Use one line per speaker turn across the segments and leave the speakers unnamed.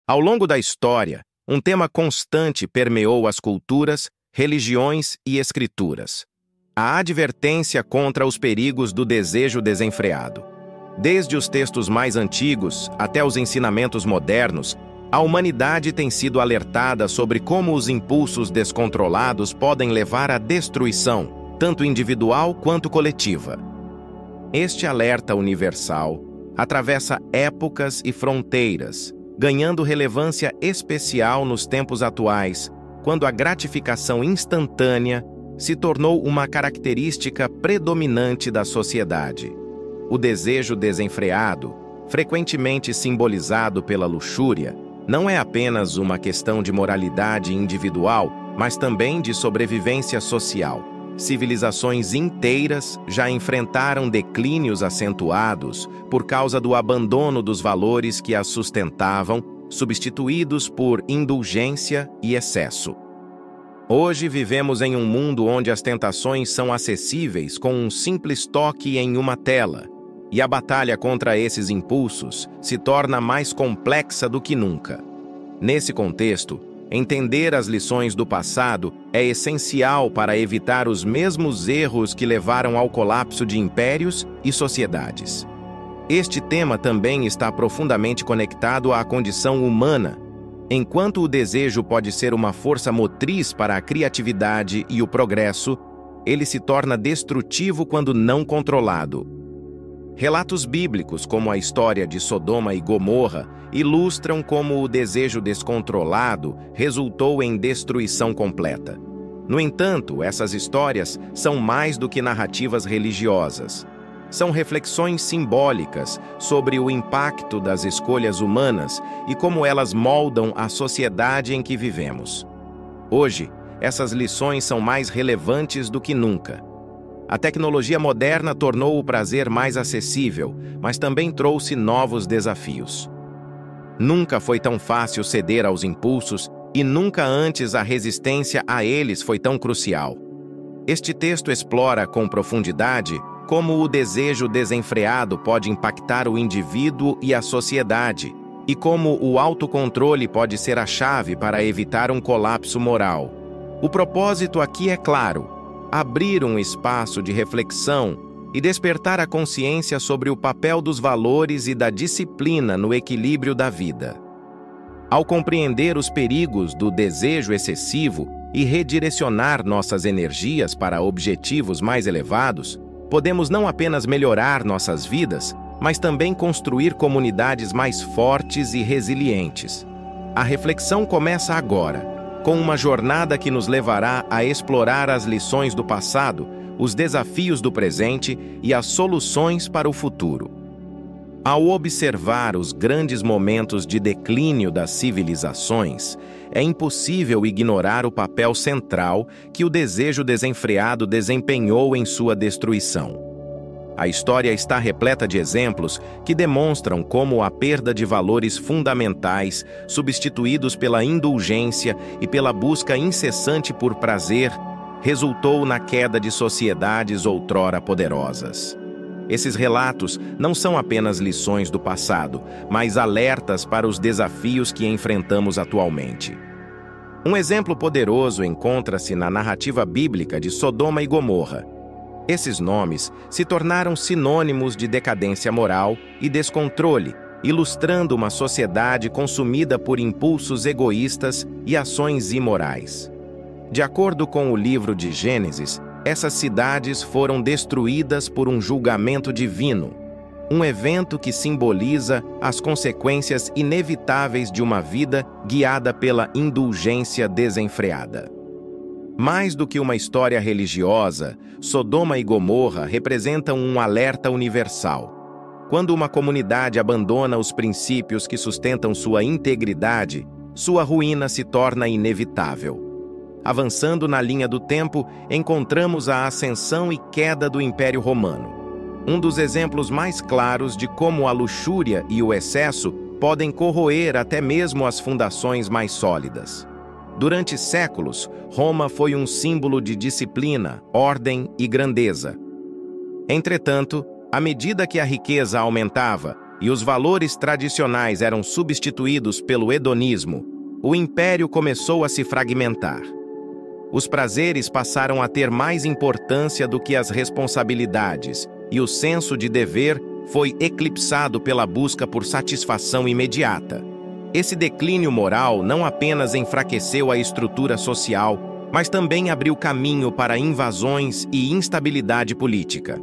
Ao longo da história, um tema constante permeou as culturas, religiões e escrituras: a advertência contra os perigos do desejo desenfreado. Desde os textos mais antigos até os ensinamentos modernos, a humanidade tem sido alertada sobre como os impulsos descontrolados podem levar à destruição, tanto individual quanto coletiva. Este alerta universal atravessa épocas e fronteiras, ganhando relevância especial nos tempos atuais, quando a gratificação instantânea se tornou uma característica predominante da sociedade. O desejo desenfreado, frequentemente simbolizado pela luxúria, não é apenas uma questão de moralidade individual, mas também de sobrevivência social. Civilizações inteiras já enfrentaram declínios acentuados por causa do abandono dos valores que as sustentavam, substituídos por indulgência e excesso. Hoje vivemos em um mundo onde as tentações são acessíveis com um simples toque em uma tela, e a batalha contra esses impulsos se torna mais complexa do que nunca. Nesse contexto, entender as lições do passado é essencial para evitar os mesmos erros que levaram ao colapso de impérios e sociedades. Este tema também está profundamente conectado à condição humana. Enquanto o desejo pode ser uma força motriz para a criatividade e o progresso, ele se torna destrutivo quando não controlado. Relatos bíblicos, como a história de Sodoma e Gomorra, ilustram como o desejo descontrolado resultou em destruição completa. No entanto, essas histórias são mais do que narrativas religiosas. São reflexões simbólicas sobre o impacto das escolhas humanas e como elas moldam a sociedade em que vivemos. Hoje, essas lições são mais relevantes do que nunca. A tecnologia moderna tornou o prazer mais acessível, mas também trouxe novos desafios. Nunca foi tão fácil ceder aos impulsos e nunca antes a resistência a eles foi tão crucial. Este texto explora com profundidade como o desejo desenfreado pode impactar o indivíduo e a sociedade, e como o autocontrole pode ser a chave para evitar um colapso moral. O propósito aqui é claro: abrir um espaço de reflexão e despertar a consciência sobre o papel dos valores e da disciplina no equilíbrio da vida. Ao compreender os perigos do desejo excessivo e redirecionar nossas energias para objetivos mais elevados, podemos não apenas melhorar nossas vidas, mas também construir comunidades mais fortes e resilientes. A reflexão começa agora, com uma jornada que nos levará a explorar as lições do passado, os desafios do presente e as soluções para o futuro. Ao observar os grandes momentos de declínio das civilizações, é impossível ignorar o papel central que o desejo desenfreado desempenhou em sua destruição. A história está repleta de exemplos que demonstram como a perda de valores fundamentais, substituídos pela indulgência e pela busca incessante por prazer, resultou na queda de sociedades outrora poderosas. Esses relatos não são apenas lições do passado, mas alertas para os desafios que enfrentamos atualmente. Um exemplo poderoso encontra-se na narrativa bíblica de Sodoma e Gomorra. Esses nomes se tornaram sinônimos de decadência moral e descontrole, ilustrando uma sociedade consumida por impulsos egoístas e ações imorais. De acordo com o livro de Gênesis, essas cidades foram destruídas por um julgamento divino, um evento que simboliza as consequências inevitáveis de uma vida guiada pela indulgência desenfreada. Mais do que uma história religiosa, Sodoma e Gomorra representam um alerta universal. Quando uma comunidade abandona os princípios que sustentam sua integridade, sua ruína se torna inevitável. Avançando na linha do tempo, encontramos a ascensão e queda do Império Romano. Um dos exemplos mais claros de como a luxúria e o excesso podem corroer até mesmo as fundações mais sólidas. Durante séculos, Roma foi um símbolo de disciplina, ordem e grandeza. Entretanto, à medida que a riqueza aumentava, e os valores tradicionais eram substituídos pelo hedonismo, o império começou a se fragmentar. Os prazeres passaram a ter mais importância do que as responsabilidades, e o senso de dever foi eclipsado pela busca por satisfação imediata. Esse declínio moral não apenas enfraqueceu a estrutura social, mas também abriu caminho para invasões e instabilidade política.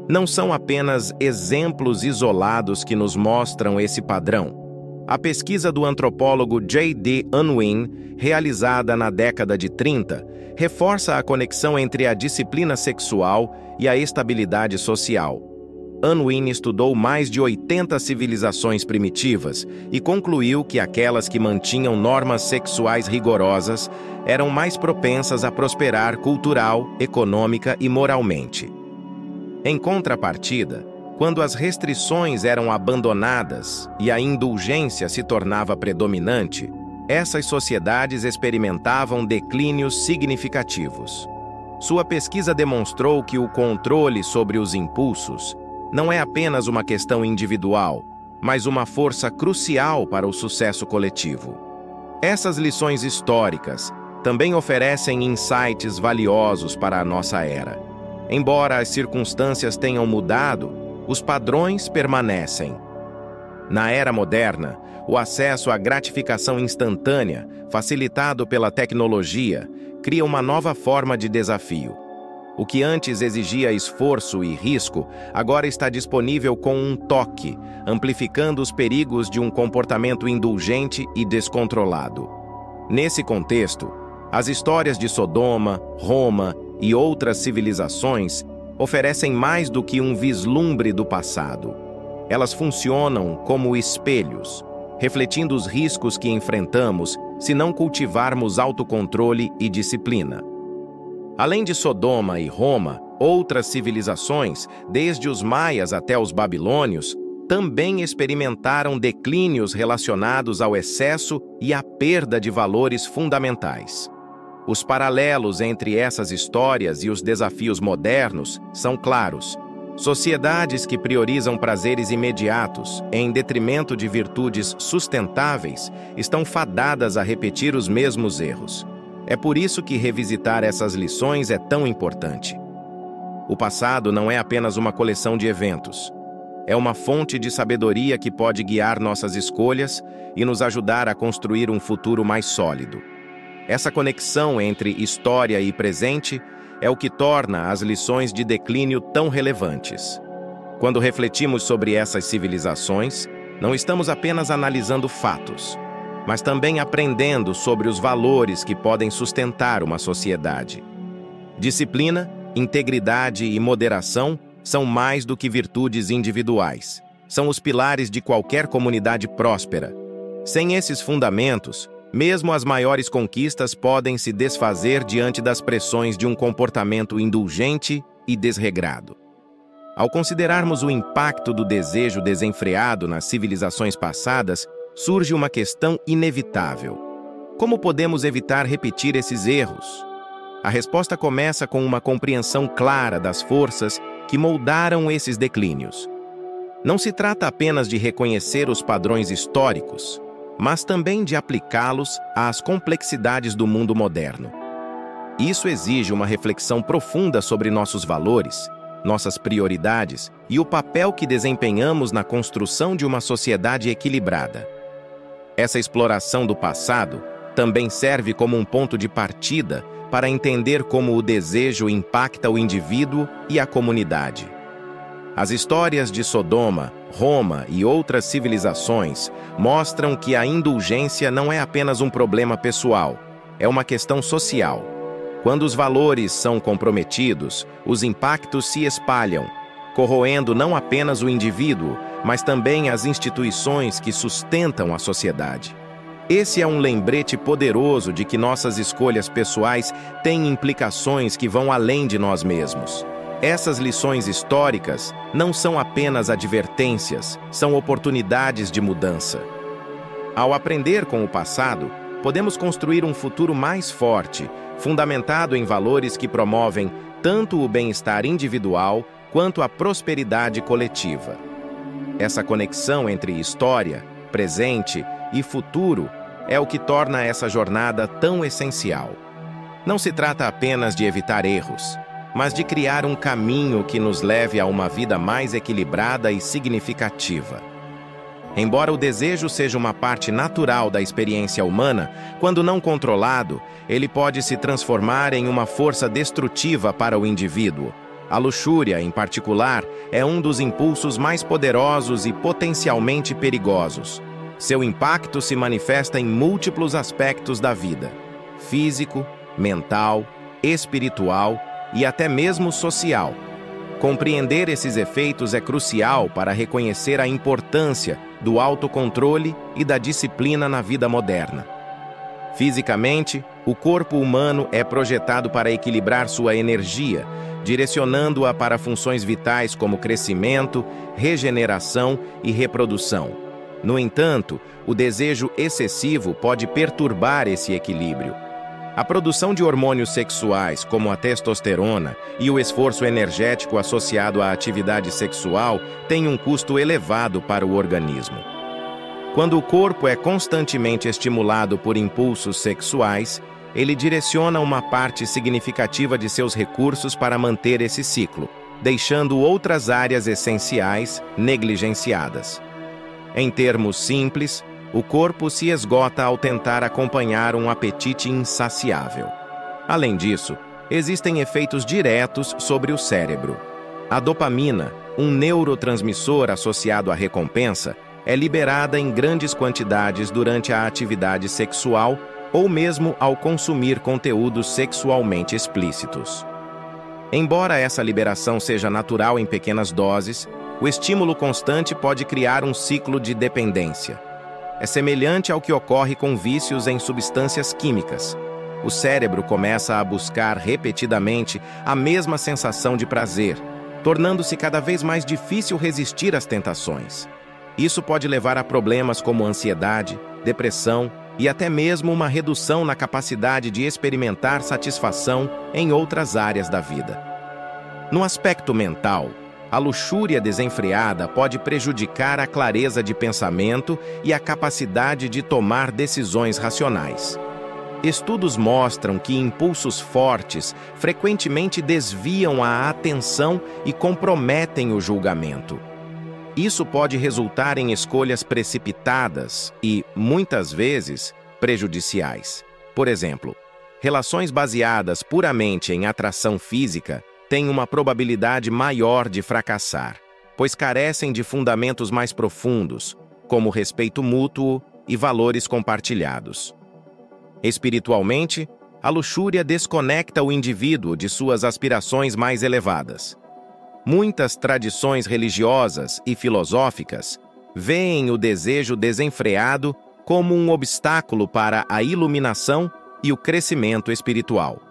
Não são apenas exemplos isolados que nos mostram esse padrão. A pesquisa do antropólogo J.D. Unwin, realizada na década de 30, reforça a conexão entre a disciplina sexual e a estabilidade social. Unwin estudou mais de 80 civilizações primitivas e concluiu que aquelas que mantinham normas sexuais rigorosas eram mais propensas a prosperar cultural, econômica e moralmente. Em contrapartida, quando as restrições eram abandonadas e a indulgência se tornava predominante, essas sociedades experimentavam declínios significativos. Sua pesquisa demonstrou que o controle sobre os impulsos não é apenas uma questão individual, mas uma força crucial para o sucesso coletivo. Essas lições históricas também oferecem insights valiosos para a nossa era. Embora as circunstâncias tenham mudado, os padrões permanecem. Na era moderna, o acesso à gratificação instantânea, facilitado pela tecnologia, cria uma nova forma de desafio. O que antes exigia esforço e risco, agora está disponível com um toque, amplificando os perigos de um comportamento indulgente e descontrolado. Nesse contexto, as histórias de Sodoma, Roma e outras civilizações oferecem mais do que um vislumbre do passado. Elas funcionam como espelhos, refletindo os riscos que enfrentamos se não cultivarmos autocontrole e disciplina. Além de Sodoma e Roma, outras civilizações, desde os maias até os babilônios, também experimentaram declínios relacionados ao excesso e à perda de valores fundamentais. Os paralelos entre essas histórias e os desafios modernos são claros. Sociedades que priorizam prazeres imediatos, em detrimento de virtudes sustentáveis, estão fadadas a repetir os mesmos erros. É por isso que revisitar essas lições é tão importante. O passado não é apenas uma coleção de eventos. É uma fonte de sabedoria que pode guiar nossas escolhas e nos ajudar a construir um futuro mais sólido. Essa conexão entre história e presente é o que torna as lições de declínio tão relevantes. Quando refletimos sobre essas civilizações, não estamos apenas analisando fatos, mas também aprendendo sobre os valores que podem sustentar uma sociedade. Disciplina, integridade e moderação são mais do que virtudes individuais. São os pilares de qualquer comunidade próspera. Sem esses fundamentos, mesmo as maiores conquistas podem se desfazer diante das pressões de um comportamento indulgente e desregrado. Ao considerarmos o impacto do desejo desenfreado nas civilizações passadas, surge uma questão inevitável. Como podemos evitar repetir esses erros? A resposta começa com uma compreensão clara das forças que moldaram esses declínios. Não se trata apenas de reconhecer os padrões históricos, mas também de aplicá-los às complexidades do mundo moderno. Isso exige uma reflexão profunda sobre nossos valores, nossas prioridades e o papel que desempenhamos na construção de uma sociedade equilibrada. Essa exploração do passado também serve como um ponto de partida para entender como o desejo impacta o indivíduo e a comunidade. As histórias de Sodoma, Roma e outras civilizações mostram que a indulgência não é apenas um problema pessoal, é uma questão social. Quando os valores são comprometidos, os impactos se espalham, corroendo não apenas o indivíduo, mas também as instituições que sustentam a sociedade. Esse é um lembrete poderoso de que nossas escolhas pessoais têm implicações que vão além de nós mesmos. Essas lições históricas não são apenas advertências, são oportunidades de mudança. Ao aprender com o passado, podemos construir um futuro mais forte, fundamentado em valores que promovem tanto o bem-estar individual quanto a prosperidade coletiva. Essa conexão entre história, presente e futuro é o que torna essa jornada tão essencial. Não se trata apenas de evitar erros, mas de criar um caminho que nos leve a uma vida mais equilibrada e significativa. Embora o desejo seja uma parte natural da experiência humana, quando não controlado, ele pode se transformar em uma força destrutiva para o indivíduo. A luxúria, em particular, é um dos impulsos mais poderosos e potencialmente perigosos. Seu impacto se manifesta em múltiplos aspectos da vida: físico, mental, espiritual e até mesmo social. Compreender esses efeitos é crucial para reconhecer a importância do autocontrole e da disciplina na vida moderna. Fisicamente, o corpo humano é projetado para equilibrar sua energia, direcionando-a para funções vitais como crescimento, regeneração e reprodução. No entanto, o desejo excessivo pode perturbar esse equilíbrio. A produção de hormônios sexuais, como a testosterona, e o esforço energético associado à atividade sexual têm um custo elevado para o organismo. Quando o corpo é constantemente estimulado por impulsos sexuais, ele direciona uma parte significativa de seus recursos para manter esse ciclo, deixando outras áreas essenciais negligenciadas. Em termos simples, o corpo se esgota ao tentar acompanhar um apetite insaciável. Além disso, existem efeitos diretos sobre o cérebro. A dopamina, um neurotransmissor associado à recompensa, é liberada em grandes quantidades durante a atividade sexual ou mesmo ao consumir conteúdos sexualmente explícitos. Embora essa liberação seja natural em pequenas doses, o estímulo constante pode criar um ciclo de dependência. É semelhante ao que ocorre com vícios em substâncias químicas. O cérebro começa a buscar repetidamente a mesma sensação de prazer, tornando-se cada vez mais difícil resistir às tentações. Isso pode levar a problemas como ansiedade, depressão e até mesmo uma redução na capacidade de experimentar satisfação em outras áreas da vida. No aspecto mental, a luxúria desenfreada pode prejudicar a clareza de pensamento e a capacidade de tomar decisões racionais. Estudos mostram que impulsos fortes frequentemente desviam a atenção e comprometem o julgamento. Isso pode resultar em escolhas precipitadas e, muitas vezes, prejudiciais. Por exemplo, relações baseadas puramente em atração física têm uma probabilidade maior de fracassar, pois carecem de fundamentos mais profundos, como respeito mútuo e valores compartilhados. Espiritualmente, a luxúria desconecta o indivíduo de suas aspirações mais elevadas. Muitas tradições religiosas e filosóficas veem o desejo desenfreado como um obstáculo para a iluminação e o crescimento espiritual.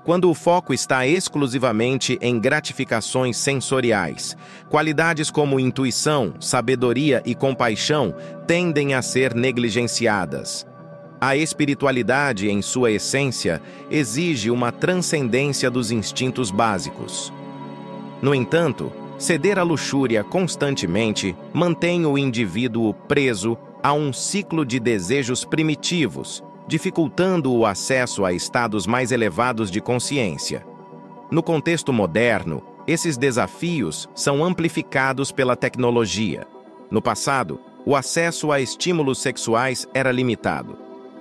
Quando o foco está exclusivamente em gratificações sensoriais, qualidades como intuição, sabedoria e compaixão tendem a ser negligenciadas. A espiritualidade, em sua essência, exige uma transcendência dos instintos básicos. No entanto, ceder à luxúria constantemente mantém o indivíduo preso a um ciclo de desejos primitivos, dificultando o acesso a estados mais elevados de consciência. No contexto moderno, esses desafios são amplificados pela tecnologia. No passado, o acesso a estímulos sexuais era limitado.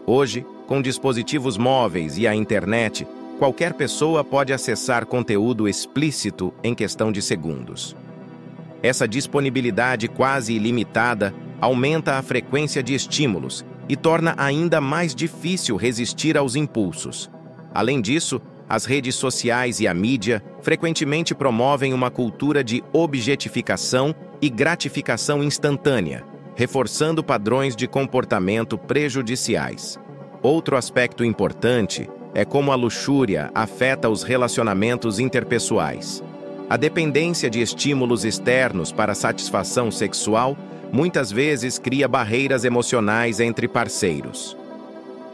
Hoje, com dispositivos móveis e a internet, qualquer pessoa pode acessar conteúdo explícito em questão de segundos. Essa disponibilidade quase ilimitada aumenta a frequência de estímulos e torna ainda mais difícil resistir aos impulsos. Além disso, as redes sociais e a mídia frequentemente promovem uma cultura de objetificação e gratificação instantânea, reforçando padrões de comportamento prejudiciais. Outro aspecto importante é como a luxúria afeta os relacionamentos interpessoais. A dependência de estímulos externos para satisfação sexual muitas vezes cria barreiras emocionais entre parceiros.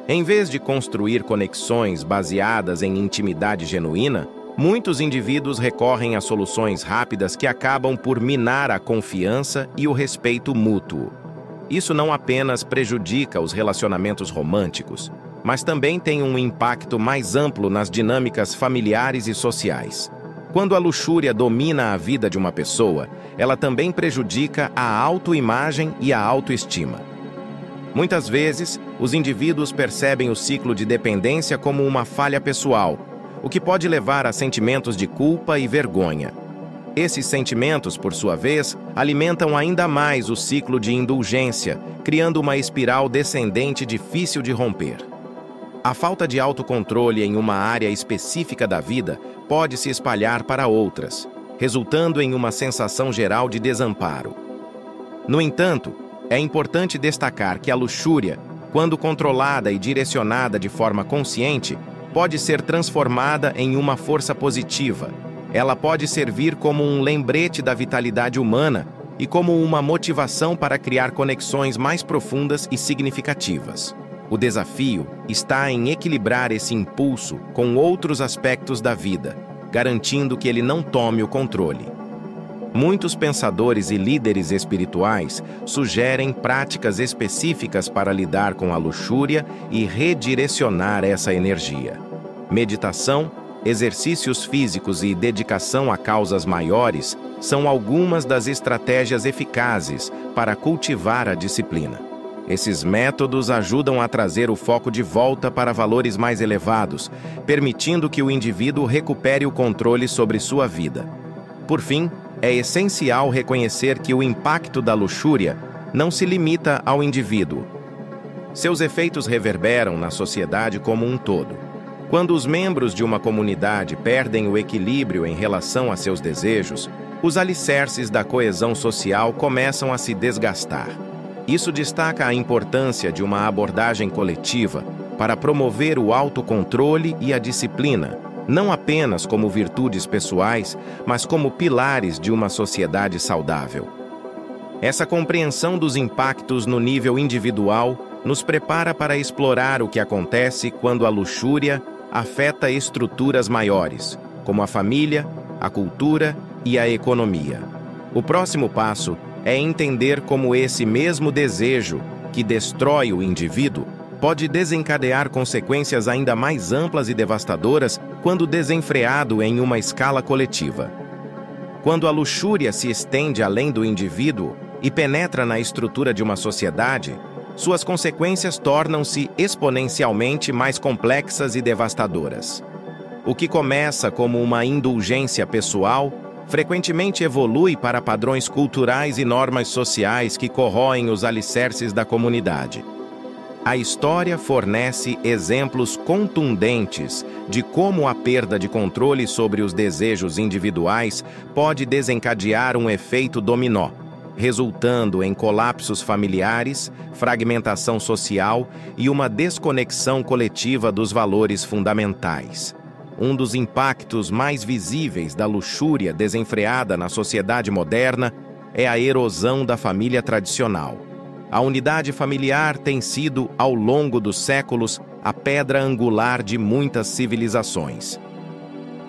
Em vez de construir conexões baseadas em intimidade genuína, Muitos indivíduos recorrem a soluções rápidas que acabam por minar a confiança e o respeito mútuo. Isso não apenas prejudica os relacionamentos românticos, mas também tem um impacto mais amplo nas dinâmicas familiares e sociais. Quando a luxúria domina a vida de uma pessoa, ela também prejudica a autoimagem e a autoestima. Muitas vezes, os indivíduos percebem o ciclo de dependência como uma falha pessoal, o que pode levar a sentimentos de culpa e vergonha. Esses sentimentos, por sua vez, alimentam ainda mais o ciclo de indulgência, criando uma espiral descendente difícil de romper. A falta de autocontrole em uma área específica da vida pode se espalhar para outras, resultando em uma sensação geral de desamparo. No entanto, é importante destacar que a luxúria, quando controlada e direcionada de forma consciente, pode ser transformada em uma força positiva. Ela pode servir como um lembrete da vitalidade humana e como uma motivação para criar conexões mais profundas e significativas. O desafio está em equilibrar esse impulso com outros aspectos da vida, garantindo que ele não tome o controle. Muitos pensadores e líderes espirituais sugerem práticas específicas para lidar com a luxúria e redirecionar essa energia. Meditação, exercícios físicos e dedicação a causas maiores são algumas das estratégias eficazes para cultivar a disciplina. Esses métodos ajudam a trazer o foco de volta para valores mais elevados, permitindo que o indivíduo recupere o controle sobre sua vida. Por fim, é essencial reconhecer que o impacto da luxúria não se limita ao indivíduo. Seus efeitos reverberam na sociedade como um todo. Quando os membros de uma comunidade perdem o equilíbrio em relação a seus desejos, os alicerces da coesão social começam a se desgastar. Isso destaca a importância de uma abordagem coletiva para promover o autocontrole e a disciplina, não apenas como virtudes pessoais, mas como pilares de uma sociedade saudável. Essa compreensão dos impactos no nível individual nos prepara para explorar o que acontece quando a luxúria afeta estruturas maiores, como a família, a cultura e a economia. O próximo passo é entender como esse mesmo desejo, que destrói o indivíduo, pode desencadear consequências ainda mais amplas e devastadoras quando desenfreado em uma escala coletiva. Quando a luxúria se estende além do indivíduo e penetra na estrutura de uma sociedade, suas consequências tornam-se exponencialmente mais complexas e devastadoras. O que começa como uma indulgência pessoal frequentemente evolui para padrões culturais e normas sociais que corroem os alicerces da comunidade. A história fornece exemplos contundentes de como a perda de controle sobre os desejos individuais pode desencadear um efeito dominó, resultando em colapsos familiares, fragmentação social e uma desconexão coletiva dos valores fundamentais. Um dos impactos mais visíveis da luxúria desenfreada na sociedade moderna é a erosão da família tradicional. A unidade familiar tem sido, ao longo dos séculos, a pedra angular de muitas civilizações.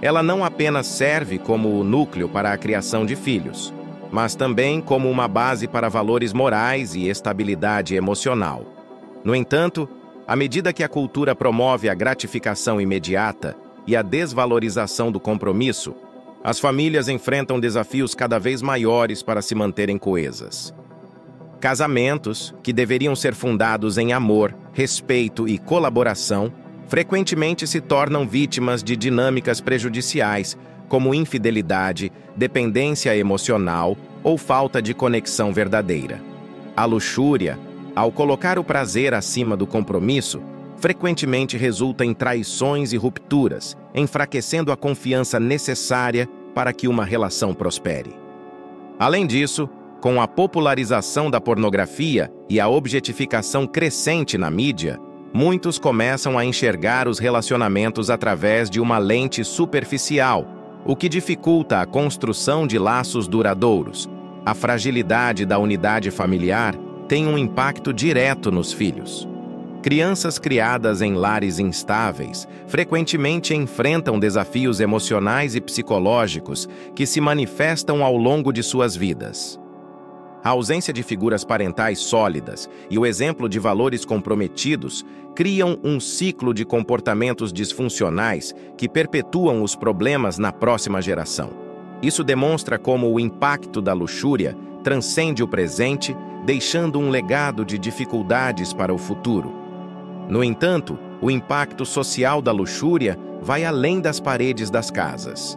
Ela não apenas serve como o núcleo para a criação de filhos, mas também como uma base para valores morais e estabilidade emocional. No entanto, à medida que a cultura promove a gratificação imediata e a desvalorização do compromisso, as famílias enfrentam desafios cada vez maiores para se manterem coesas. Casamentos, que deveriam ser fundados em amor, respeito e colaboração, frequentemente se tornam vítimas de dinâmicas prejudiciais, como infidelidade, dependência emocional ou falta de conexão verdadeira. A luxúria, ao colocar o prazer acima do compromisso, frequentemente resulta em traições e rupturas, enfraquecendo a confiança necessária para que uma relação prospere. Além disso, com a popularização da pornografia e a objetificação crescente na mídia, muitos começam a enxergar os relacionamentos através de uma lente superficial, o que dificulta a construção de laços duradouros. A fragilidade da unidade familiar tem um impacto direto nos filhos. Crianças criadas em lares instáveis frequentemente enfrentam desafios emocionais e psicológicos que se manifestam ao longo de suas vidas. A ausência de figuras parentais sólidas e o exemplo de valores comprometidos criam um ciclo de comportamentos disfuncionais que perpetuam os problemas na próxima geração. Isso demonstra como o impacto da luxúria transcende o presente, deixando um legado de dificuldades para o futuro. No entanto, o impacto social da luxúria vai além das paredes das casas.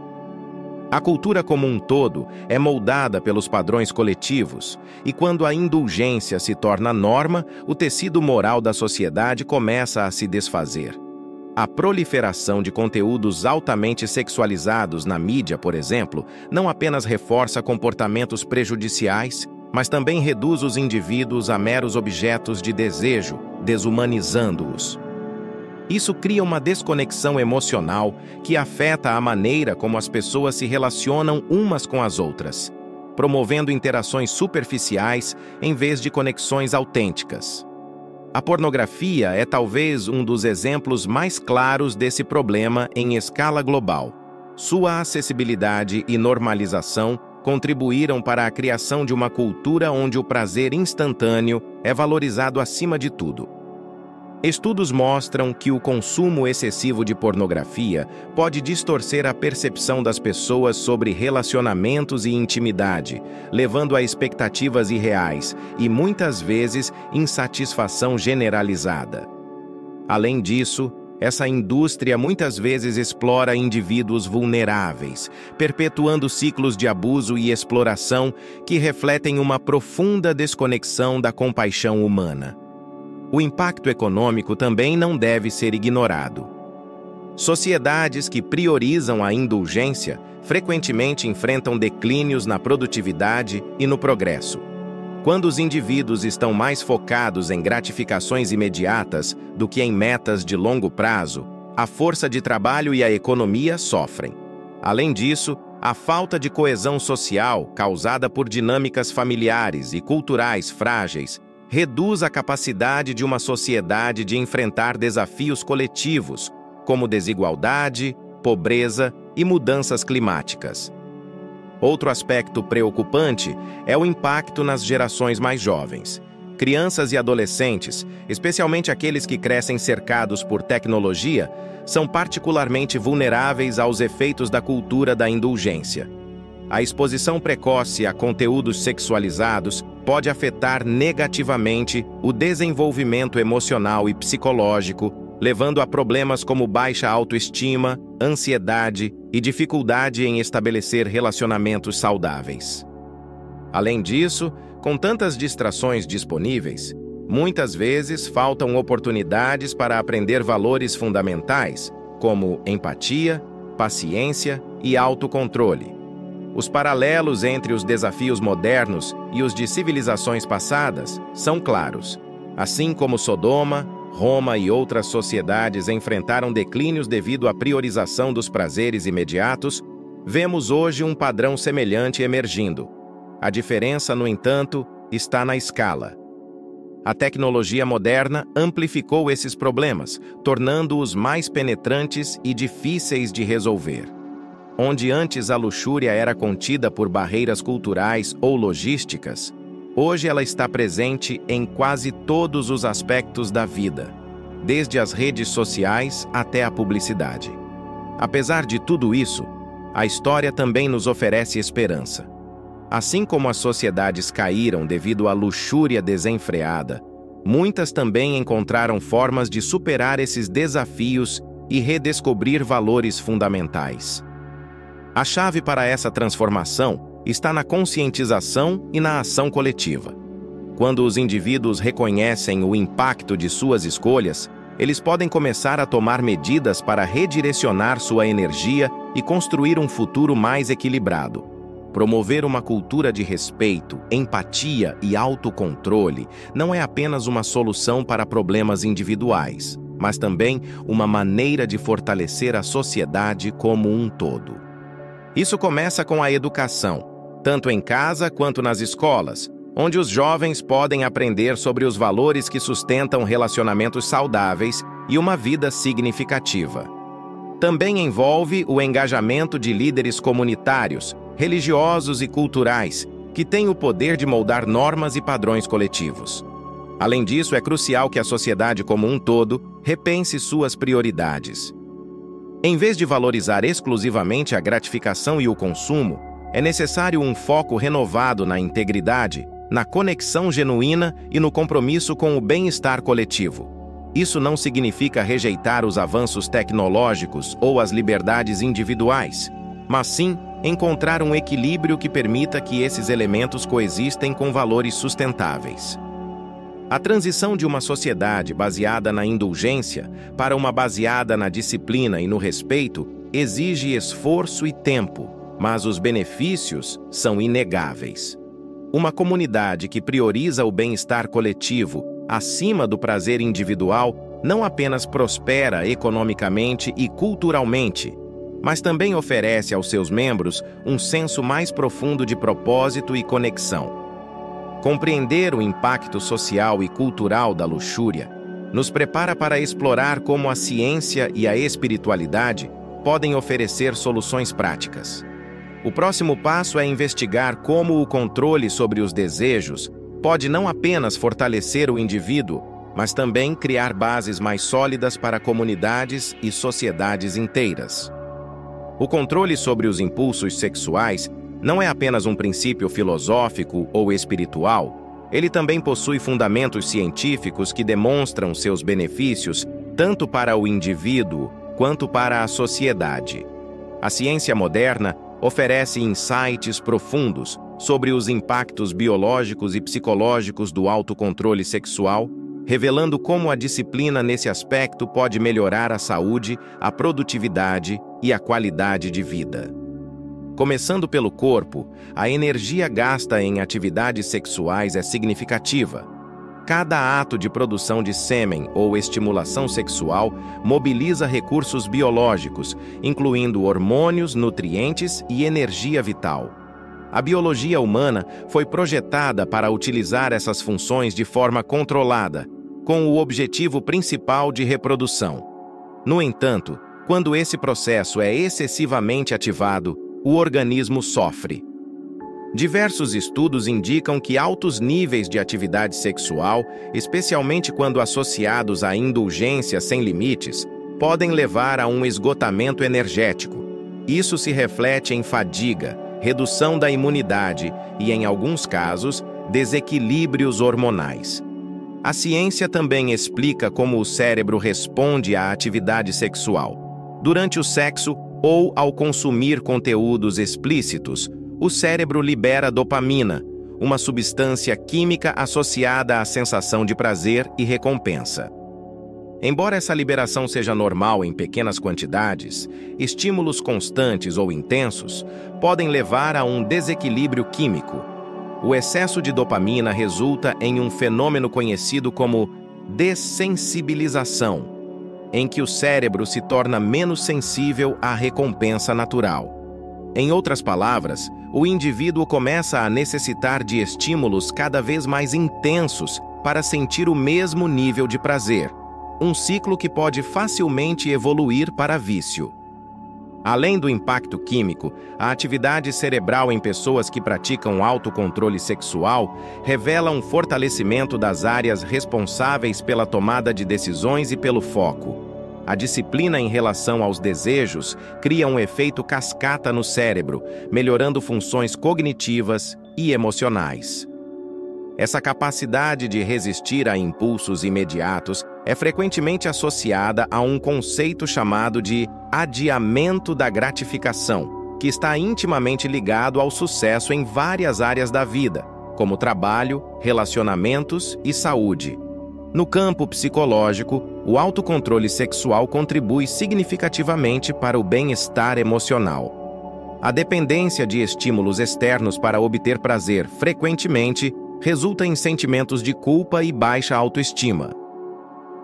A cultura como um todo é moldada pelos padrões coletivos, e quando a indulgência se torna norma, o tecido moral da sociedade começa a se desfazer. A proliferação de conteúdos altamente sexualizados na mídia, por exemplo, não apenas reforça comportamentos prejudiciais, mas também reduz os indivíduos a meros objetos de desejo, desumanizando-os. Isso cria uma desconexão emocional que afeta a maneira como as pessoas se relacionam umas com as outras, promovendo interações superficiais em vez de conexões autênticas. A pornografia é talvez um dos exemplos mais claros desse problema em escala global. Sua acessibilidade e normalização contribuíram para a criação de uma cultura onde o prazer instantâneo é valorizado acima de tudo. Estudos mostram que o consumo excessivo de pornografia pode distorcer a percepção das pessoas sobre relacionamentos e intimidade, levando a expectativas irreais e, muitas vezes, insatisfação generalizada. Além disso, essa indústria muitas vezes explora indivíduos vulneráveis, perpetuando ciclos de abuso e exploração que refletem uma profunda desconexão da compaixão humana. O impacto econômico também não deve ser ignorado. Sociedades que priorizam a indulgência frequentemente enfrentam declínios na produtividade e no progresso. Quando os indivíduos estão mais focados em gratificações imediatas do que em metas de longo prazo, a força de trabalho e a economia sofrem. Além disso, a falta de coesão social, causada por dinâmicas familiares e culturais frágeis, reduz a capacidade de uma sociedade de enfrentar desafios coletivos, como desigualdade, pobreza e mudanças climáticas. Outro aspecto preocupante é o impacto nas gerações mais jovens. Crianças e adolescentes, especialmente aqueles que crescem cercados por tecnologia, são particularmente vulneráveis aos efeitos da cultura da indulgência. A exposição precoce a conteúdos sexualizados pode afetar negativamente o desenvolvimento emocional e psicológico, levando a problemas como baixa autoestima, ansiedade e dificuldade em estabelecer relacionamentos saudáveis. Além disso, com tantas distrações disponíveis, muitas vezes faltam oportunidades para aprender valores fundamentais, como empatia, paciência e autocontrole. Os paralelos entre os desafios modernos e os de civilizações passadas são claros. Assim como Sodoma, Roma e outras sociedades enfrentaram declínios devido à priorização dos prazeres imediatos, vemos hoje um padrão semelhante emergindo. A diferença, no entanto, está na escala. A tecnologia moderna amplificou esses problemas, tornando-os mais penetrantes e difíceis de resolver. Onde antes a luxúria era contida por barreiras culturais ou logísticas, hoje ela está presente em quase todos os aspectos da vida, desde as redes sociais até a publicidade. Apesar de tudo isso, a história também nos oferece esperança. Assim como as sociedades caíram devido à luxúria desenfreada, muitas também encontraram formas de superar esses desafios e redescobrir valores fundamentais. A chave para essa transformação está na conscientização e na ação coletiva. Quando os indivíduos reconhecem o impacto de suas escolhas, eles podem começar a tomar medidas para redirecionar sua energia e construir um futuro mais equilibrado. Promover uma cultura de respeito, empatia e autocontrole não é apenas uma solução para problemas individuais, mas também uma maneira de fortalecer a sociedade como um todo. Isso começa com a educação, tanto em casa quanto nas escolas, onde os jovens podem aprender sobre os valores que sustentam relacionamentos saudáveis e uma vida significativa. Também envolve o engajamento de líderes comunitários, religiosos e culturais, que têm o poder de moldar normas e padrões coletivos. Além disso, é crucial que a sociedade como um todo repense suas prioridades. Em vez de valorizar exclusivamente a gratificação e o consumo, é necessário um foco renovado na integridade, na conexão genuína e no compromisso com o bem-estar coletivo. Isso não significa rejeitar os avanços tecnológicos ou as liberdades individuais, mas sim encontrar um equilíbrio que permita que esses elementos coexistem com valores sustentáveis. A transição de uma sociedade baseada na indulgência para uma baseada na disciplina e no respeito exige esforço e tempo, mas os benefícios são inegáveis. Uma comunidade que prioriza o bem-estar coletivo acima do prazer individual não apenas prospera economicamente e culturalmente, mas também oferece aos seus membros um senso mais profundo de propósito e conexão. Compreender o impacto social e cultural da luxúria nos prepara para explorar como a ciência e a espiritualidade podem oferecer soluções práticas. O próximo passo é investigar como o controle sobre os desejos pode não apenas fortalecer o indivíduo, mas também criar bases mais sólidas para comunidades e sociedades inteiras. O controle sobre os impulsos sexuais não é apenas um princípio filosófico ou espiritual, ele também possui fundamentos científicos que demonstram seus benefícios tanto para o indivíduo quanto para a sociedade. A ciência moderna oferece insights profundos sobre os impactos biológicos e psicológicos do autocontrole sexual, revelando como a disciplina nesse aspecto pode melhorar a saúde, a produtividade e a qualidade de vida. Começando pelo corpo, a energia gasta em atividades sexuais é significativa. Cada ato de produção de sêmen ou estimulação sexual mobiliza recursos biológicos, incluindo hormônios, nutrientes e energia vital. A biologia humana foi projetada para utilizar essas funções de forma controlada, com o objetivo principal de reprodução. No entanto, quando esse processo é excessivamente ativado, o organismo sofre. Diversos estudos indicam que altos níveis de atividade sexual, especialmente quando associados à indulgência sem limites, podem levar a um esgotamento energético. Isso se reflete em fadiga, redução da imunidade e, em alguns casos, desequilíbrios hormonais. A ciência também explica como o cérebro responde à atividade sexual. Durante o sexo ou ao consumir conteúdos explícitos, o cérebro libera dopamina, uma substância química associada à sensação de prazer e recompensa. Embora essa liberação seja normal em pequenas quantidades, estímulos constantes ou intensos podem levar a um desequilíbrio químico. O excesso de dopamina resulta em um fenômeno conhecido como dessensibilização, em que o cérebro se torna menos sensível à recompensa natural. Em outras palavras, o indivíduo começa a necessitar de estímulos cada vez mais intensos para sentir o mesmo nível de prazer, um ciclo que pode facilmente evoluir para vício. Além do impacto químico, a atividade cerebral em pessoas que praticam autocontrole sexual revela um fortalecimento das áreas responsáveis pela tomada de decisões e pelo foco. A disciplina em relação aos desejos cria um efeito cascata no cérebro, melhorando funções cognitivas e emocionais. Essa capacidade de resistir a impulsos imediatos é frequentemente associada a um conceito chamado de adiamento da gratificação, que está intimamente ligado ao sucesso em várias áreas da vida, como trabalho, relacionamentos e saúde. No campo psicológico, o autocontrole sexual contribui significativamente para o bem-estar emocional. A dependência de estímulos externos para obter prazer frequentemente resulta em sentimentos de culpa e baixa autoestima.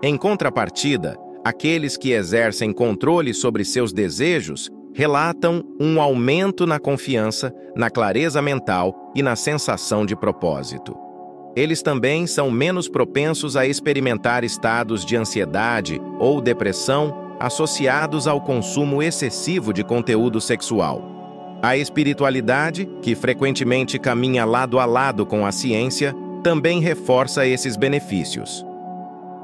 Em contrapartida, aqueles que exercem controle sobre seus desejos relatam um aumento na confiança, na clareza mental e na sensação de propósito. Eles também são menos propensos a experimentar estados de ansiedade ou depressão associados ao consumo excessivo de conteúdo sexual. A espiritualidade, que frequentemente caminha lado a lado com a ciência, também reforça esses benefícios.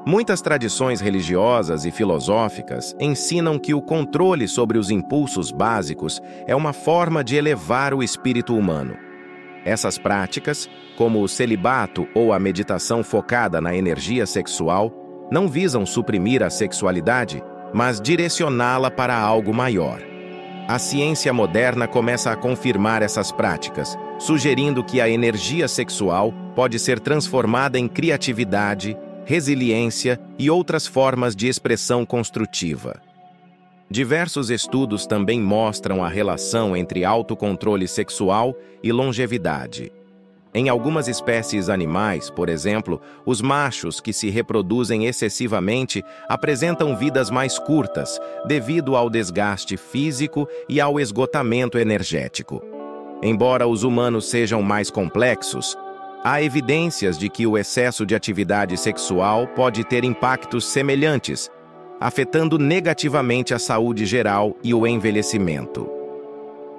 Muitas tradições religiosas e filosóficas ensinam que o controle sobre os impulsos básicos é uma forma de elevar o espírito humano. Essas práticas, como o celibato ou a meditação focada na energia sexual, não visam suprimir a sexualidade, mas direcioná-la para algo maior. A ciência moderna começa a confirmar essas práticas, sugerindo que a energia sexual pode ser transformada em criatividade, resiliência e outras formas de expressão construtiva. Diversos estudos também mostram a relação entre autocontrole sexual e longevidade. Em algumas espécies animais, por exemplo, os machos que se reproduzem excessivamente apresentam vidas mais curtas, devido ao desgaste físico e ao esgotamento energético. Embora os humanos sejam mais complexos, há evidências de que o excesso de atividade sexual pode ter impactos semelhantes, afetando negativamente a saúde geral e o envelhecimento.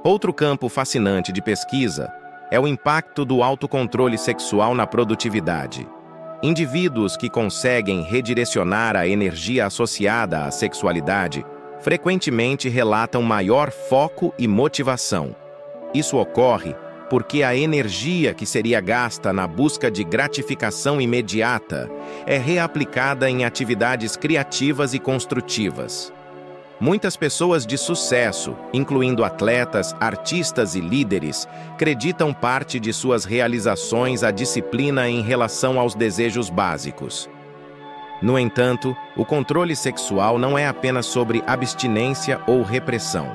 Outro campo fascinante de pesquisa é o impacto do autocontrole sexual na produtividade. Indivíduos que conseguem redirecionar a energia associada à sexualidade frequentemente relatam maior foco e motivação. Isso ocorre porque a energia que seria gasta na busca de gratificação imediata é reaplicada em atividades criativas e construtivas. Muitas pessoas de sucesso, incluindo atletas, artistas e líderes, acreditam parte de suas realizações à disciplina em relação aos desejos básicos. No entanto, o controle sexual não é apenas sobre abstinência ou repressão.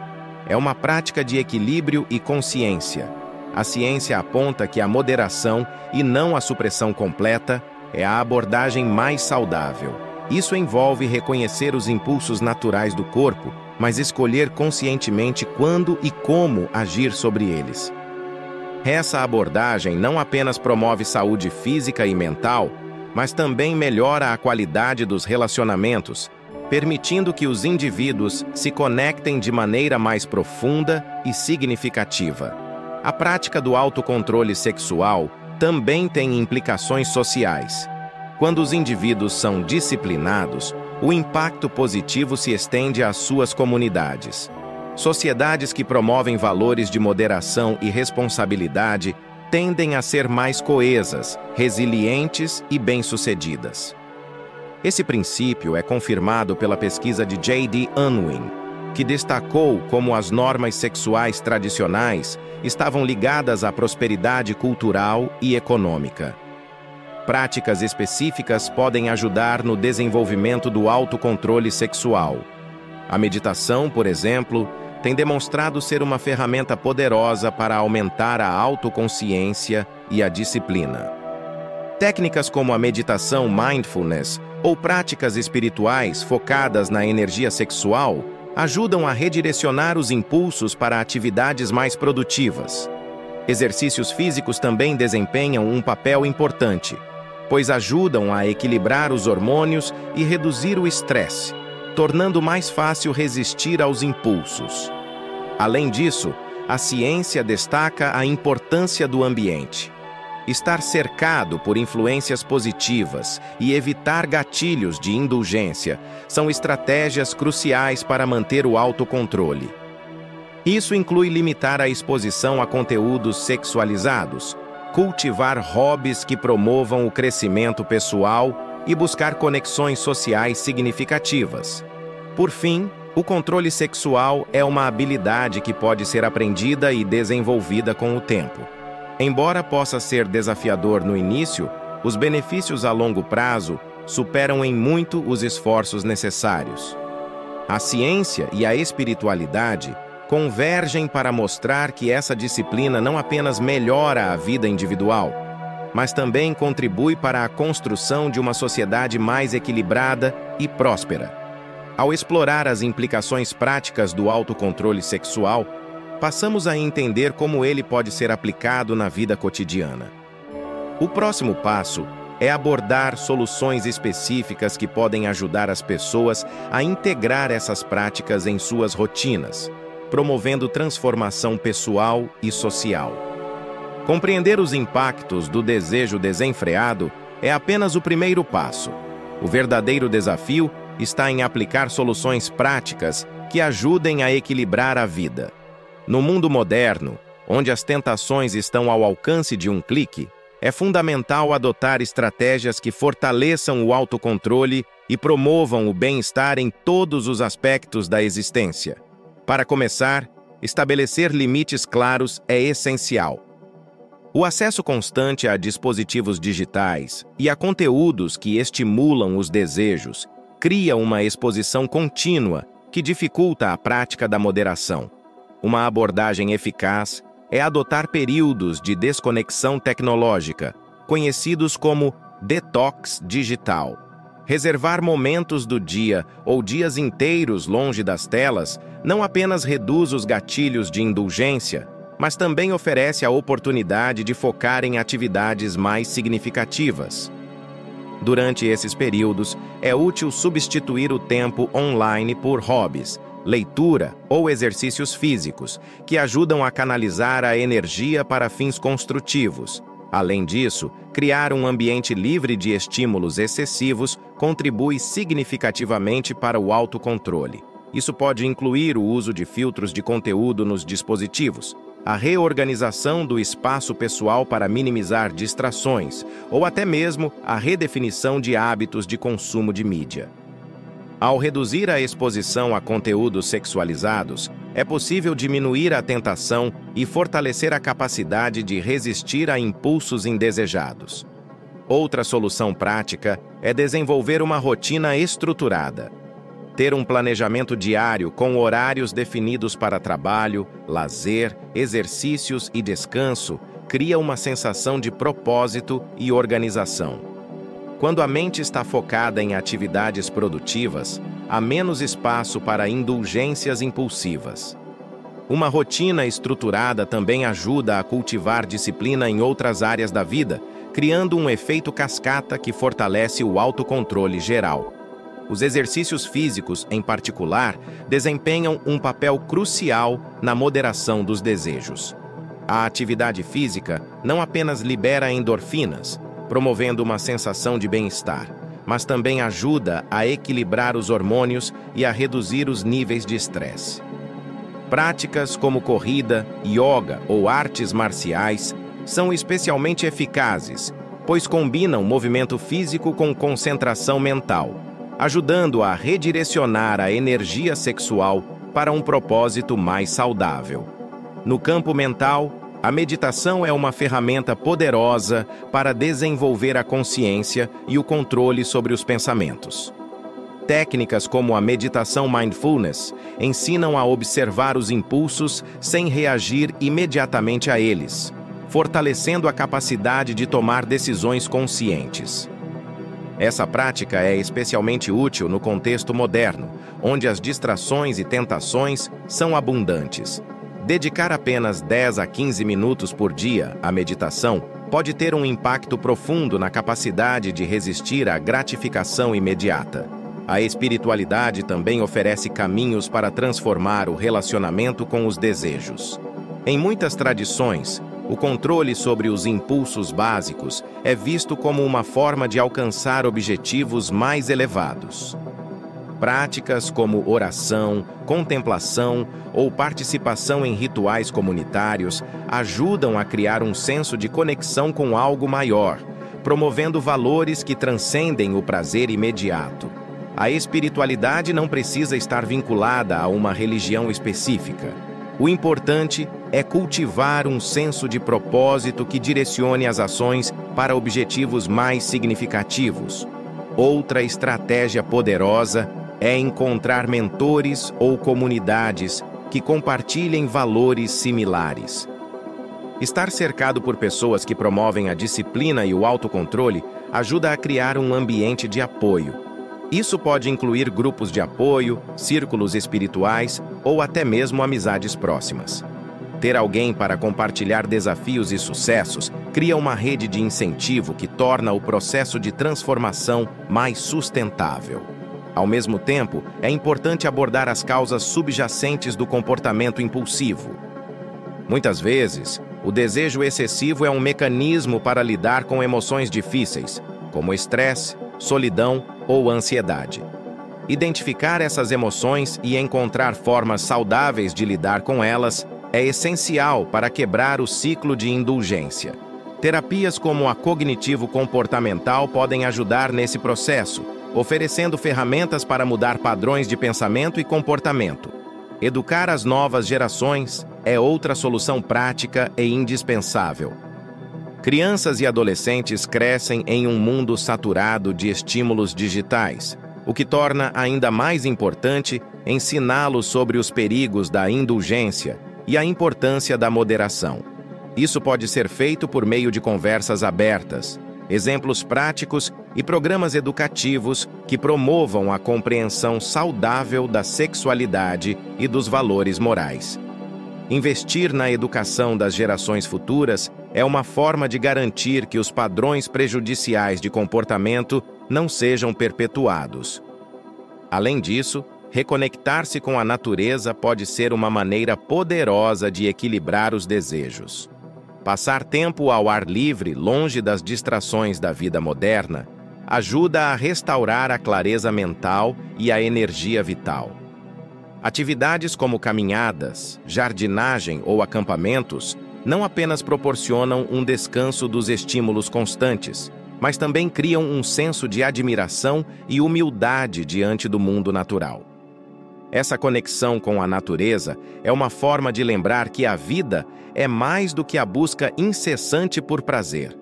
É uma prática de equilíbrio e consciência. A ciência aponta que a moderação, e não a supressão completa, é a abordagem mais saudável. Isso envolve reconhecer os impulsos naturais do corpo, mas escolher conscientemente quando e como agir sobre eles. Essa abordagem não apenas promove saúde física e mental, mas também melhora a qualidade dos relacionamentos, permitindo que os indivíduos se conectem de maneira mais profunda e significativa. A prática do autocontrole sexual também tem implicações sociais. Quando os indivíduos são disciplinados, o impacto positivo se estende às suas comunidades. Sociedades que promovem valores de moderação e responsabilidade tendem a ser mais coesas, resilientes e bem-sucedidas. Esse princípio é confirmado pela pesquisa de J.D. Unwin, que destacou como as normas sexuais tradicionais estavam ligadas à prosperidade cultural e econômica. Práticas específicas podem ajudar no desenvolvimento do autocontrole sexual. A meditação, por exemplo, tem demonstrado ser uma ferramenta poderosa para aumentar a autoconsciência e a disciplina. Técnicas como a meditação mindfulness ou práticas espirituais focadas na energia sexual ajudam a redirecionar os impulsos para atividades mais produtivas. Exercícios físicos também desempenham um papel importante, pois ajudam a equilibrar os hormônios e reduzir o estresse, tornando mais fácil resistir aos impulsos. Além disso, a ciência destaca a importância do ambiente. Estar cercado por influências positivas e evitar gatilhos de indulgência são estratégias cruciais para manter o autocontrole. Isso inclui limitar a exposição a conteúdos sexualizados, cultivar hobbies que promovam o crescimento pessoal e buscar conexões sociais significativas. Por fim, o controle sexual é uma habilidade que pode ser aprendida e desenvolvida com o tempo. Embora possa ser desafiador no início, os benefícios a longo prazo superam em muito os esforços necessários. A ciência e a espiritualidade convergem para mostrar que essa disciplina não apenas melhora a vida individual, mas também contribui para a construção de uma sociedade mais equilibrada e próspera. Ao explorar as implicações práticas do autocontrole sexual, passamos a entender como ele pode ser aplicado na vida cotidiana. O próximo passo é abordar soluções específicas que podem ajudar as pessoas a integrar essas práticas em suas rotinas, promovendo transformação pessoal e social. Compreender os impactos do desejo desenfreado é apenas o primeiro passo. O verdadeiro desafio está em aplicar soluções práticas que ajudem a equilibrar a vida. No mundo moderno, onde as tentações estão ao alcance de um clique, é fundamental adotar estratégias que fortaleçam o autocontrole e promovam o bem-estar em todos os aspectos da existência. Para começar, estabelecer limites claros é essencial. O acesso constante a dispositivos digitais e a conteúdos que estimulam os desejos cria uma exposição contínua que dificulta a prática da moderação. Uma abordagem eficaz é adotar períodos de desconexão tecnológica, conhecidos como detox digital. Reservar momentos do dia ou dias inteiros longe das telas não apenas reduz os gatilhos de indulgência, mas também oferece a oportunidade de focar em atividades mais significativas. Durante esses períodos, é útil substituir o tempo online por hobbies, leitura ou exercícios físicos, que ajudam a canalizar a energia para fins construtivos. Além disso, criar um ambiente livre de estímulos excessivos contribui significativamente para o autocontrole. Isso pode incluir o uso de filtros de conteúdo nos dispositivos, a reorganização do espaço pessoal para minimizar distrações, ou até mesmo a redefinição de hábitos de consumo de mídia. Ao reduzir a exposição a conteúdos sexualizados, é possível diminuir a tentação e fortalecer a capacidade de resistir a impulsos indesejados. Outra solução prática é desenvolver uma rotina estruturada. Ter um planejamento diário com horários definidos para trabalho, lazer, exercícios e descanso cria uma sensação de propósito e organização. Quando a mente está focada em atividades produtivas, há menos espaço para indulgências impulsivas. Uma rotina estruturada também ajuda a cultivar disciplina em outras áreas da vida, criando um efeito cascata que fortalece o autocontrole geral. Os exercícios físicos, em particular, desempenham um papel crucial na moderação dos desejos. A atividade física não apenas libera endorfinas, promovendo uma sensação de bem-estar, mas também ajuda a equilibrar os hormônios e a reduzir os níveis de estresse. Práticas como corrida, yoga ou artes marciais são especialmente eficazes, pois combinam movimento físico com concentração mental, ajudando a redirecionar a energia sexual para um propósito mais saudável. No campo mental, a meditação é uma ferramenta poderosa para desenvolver a consciência e o controle sobre os pensamentos. Técnicas como a meditação mindfulness ensinam a observar os impulsos sem reagir imediatamente a eles, fortalecendo a capacidade de tomar decisões conscientes. Essa prática é especialmente útil no contexto moderno, onde as distrações e tentações são abundantes. Dedicar apenas 10 a 15 minutos por dia à meditação pode ter um impacto profundo na capacidade de resistir à gratificação imediata. A espiritualidade também oferece caminhos para transformar o relacionamento com os desejos. Em muitas tradições, o controle sobre os impulsos básicos é visto como uma forma de alcançar objetivos mais elevados. Práticas como oração, contemplação ou participação em rituais comunitários ajudam a criar um senso de conexão com algo maior, promovendo valores que transcendem o prazer imediato. A espiritualidade não precisa estar vinculada a uma religião específica. O importante é cultivar um senso de propósito que direcione as ações para objetivos mais significativos. Outra estratégia poderosa é encontrar mentores ou comunidades que compartilhem valores similares. Estar cercado por pessoas que promovem a disciplina e o autocontrole ajuda a criar um ambiente de apoio. Isso pode incluir grupos de apoio, círculos espirituais ou até mesmo amizades próximas. Ter alguém para compartilhar desafios e sucessos cria uma rede de incentivo que torna o processo de transformação mais sustentável. Ao mesmo tempo, é importante abordar as causas subjacentes do comportamento impulsivo. Muitas vezes, o desejo excessivo é um mecanismo para lidar com emoções difíceis, como estresse, solidão ou ansiedade. Identificar essas emoções e encontrar formas saudáveis de lidar com elas é essencial para quebrar o ciclo de indulgência. Terapias como a cognitivo-comportamental podem ajudar nesse processo, oferecendo ferramentas para mudar padrões de pensamento e comportamento. Educar as novas gerações é outra solução prática e indispensável. Crianças e adolescentes crescem em um mundo saturado de estímulos digitais, o que torna ainda mais importante ensiná-los sobre os perigos da indulgência e a importância da moderação. Isso pode ser feito por meio de conversas abertas, exemplos práticos e programas educativos que promovam a compreensão saudável da sexualidade e dos valores morais. Investir na educação das gerações futuras é uma forma de garantir que os padrões prejudiciais de comportamento não sejam perpetuados. Além disso, reconectar-se com a natureza pode ser uma maneira poderosa de equilibrar os desejos. Passar tempo ao ar livre, longe das distrações da vida moderna, ajuda a restaurar a clareza mental e a energia vital. Atividades como caminhadas, jardinagem ou acampamentos não apenas proporcionam um descanso dos estímulos constantes, mas também criam um senso de admiração e humildade diante do mundo natural. Essa conexão com a natureza é uma forma de lembrar que a vida é mais do que a busca incessante por prazer.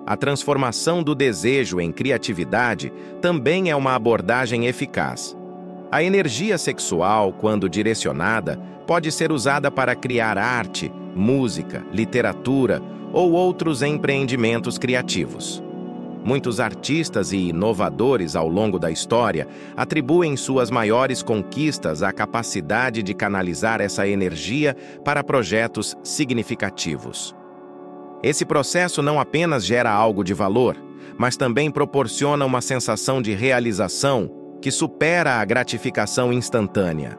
A transformação do desejo em criatividade também é uma abordagem eficaz. A energia sexual, quando direcionada, pode ser usada para criar arte, música, literatura ou outros empreendimentos criativos. Muitos artistas e inovadores ao longo da história atribuem suas maiores conquistas à capacidade de canalizar essa energia para projetos significativos. Esse processo não apenas gera algo de valor, mas também proporciona uma sensação de realização que supera a gratificação instantânea.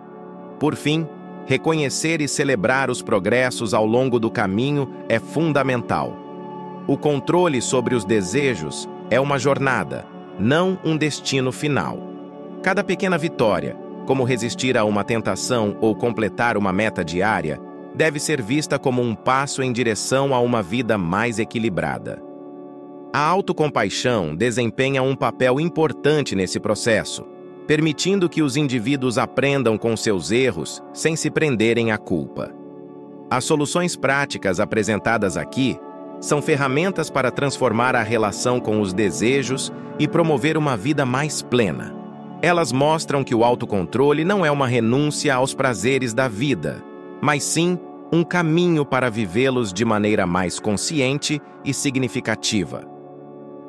Por fim, reconhecer e celebrar os progressos ao longo do caminho é fundamental. O controle sobre os desejos é uma jornada, não um destino final. Cada pequena vitória, como resistir a uma tentação ou completar uma meta diária, deve ser vista como um passo em direção a uma vida mais equilibrada. A autocompaixão desempenha um papel importante nesse processo, permitindo que os indivíduos aprendam com seus erros sem se prenderem à culpa. As soluções práticas apresentadas aqui são ferramentas para transformar a relação com os desejos e promover uma vida mais plena. Elas mostram que o autocontrole não é uma renúncia aos prazeres da vida, mas sim um caminho para vivê-los de maneira mais consciente e significativa.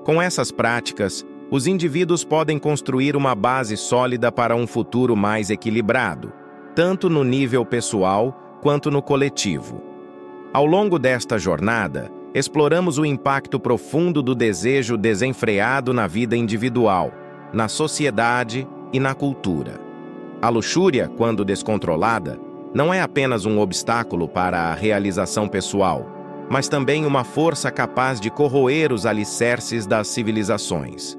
Com essas práticas, os indivíduos podem construir uma base sólida para um futuro mais equilibrado, tanto no nível pessoal quanto no coletivo. Ao longo desta jornada, exploramos o impacto profundo do desejo desenfreado na vida individual, na sociedade e na cultura. A luxúria, quando descontrolada, não é apenas um obstáculo para a realização pessoal, mas também uma força capaz de corroer os alicerces das civilizações.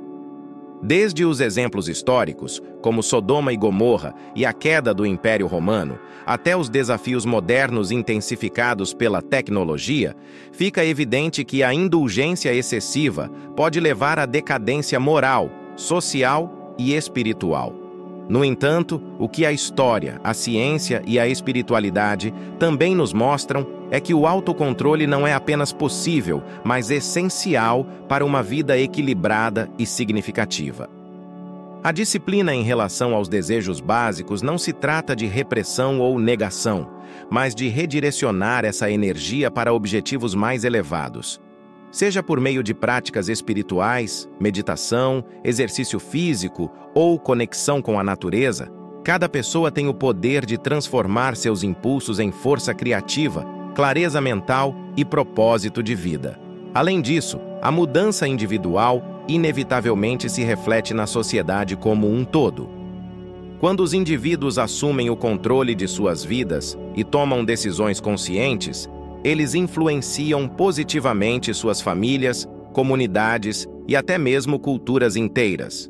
Desde os exemplos históricos, como Sodoma e Gomorra e a queda do Império Romano, até os desafios modernos intensificados pela tecnologia, fica evidente que a indulgência excessiva pode levar à decadência moral, social e espiritual. No entanto, o que a história, a ciência e a espiritualidade também nos mostram é que o autocontrole não é apenas possível, mas essencial para uma vida equilibrada e significativa. A disciplina em relação aos desejos básicos não se trata de repressão ou negação, mas de redirecionar essa energia para objetivos mais elevados. Seja por meio de práticas espirituais, meditação, exercício físico ou conexão com a natureza, cada pessoa tem o poder de transformar seus impulsos em força criativa, clareza mental e propósito de vida. Além disso, a mudança individual inevitavelmente se reflete na sociedade como um todo. Quando os indivíduos assumem o controle de suas vidas e tomam decisões conscientes, eles influenciam positivamente suas famílias, comunidades e até mesmo culturas inteiras.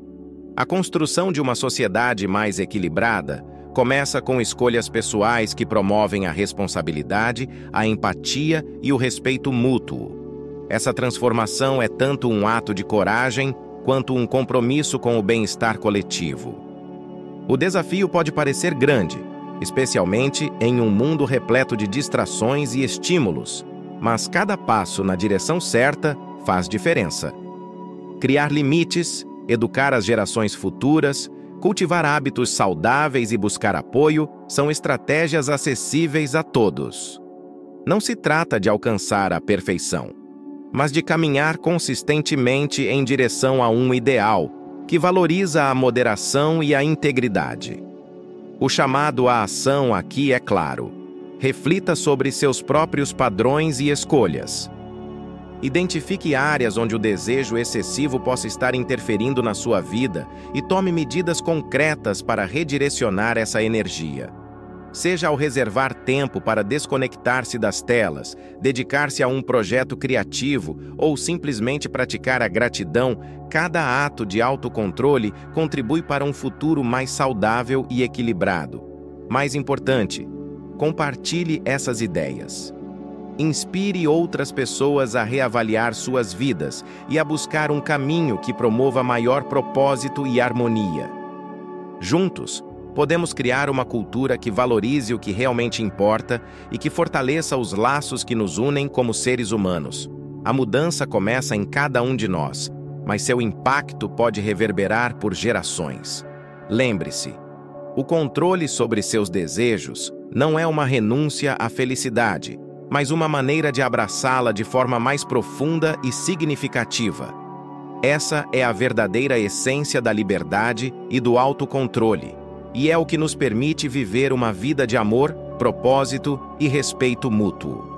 A construção de uma sociedade mais equilibrada começa com escolhas pessoais que promovem a responsabilidade, a empatia e o respeito mútuo. Essa transformação é tanto um ato de coragem quanto um compromisso com o bem-estar coletivo. O desafio pode parecer grande, especialmente em um mundo repleto de distrações e estímulos, mas cada passo na direção certa faz diferença. Criar limites, educar as gerações futuras, cultivar hábitos saudáveis e buscar apoio são estratégias acessíveis a todos. Não se trata de alcançar a perfeição, mas de caminhar consistentemente em direção a um ideal que valoriza a moderação e a integridade. O chamado à ação aqui é claro. Reflita sobre seus próprios padrões e escolhas. Identifique áreas onde o desejo excessivo possa estar interferindo na sua vida e tome medidas concretas para redirecionar essa energia. Seja ao reservar tempo para desconectar-se das telas, dedicar-se a um projeto criativo ou simplesmente praticar a gratidão, cada ato de autocontrole contribui para um futuro mais saudável e equilibrado. Mais importante, compartilhe essas ideias. Inspire outras pessoas a reavaliar suas vidas e a buscar um caminho que promova maior propósito e harmonia. Juntos, podemos criar uma cultura que valorize o que realmente importa e que fortaleça os laços que nos unem como seres humanos. A mudança começa em cada um de nós, mas seu impacto pode reverberar por gerações. Lembre-se, o controle sobre seus desejos não é uma renúncia à felicidade, mas uma maneira de abraçá-la de forma mais profunda e significativa. Essa é a verdadeira essência da liberdade e do autocontrole, e é o que nos permite viver uma vida de amor, propósito e respeito mútuo.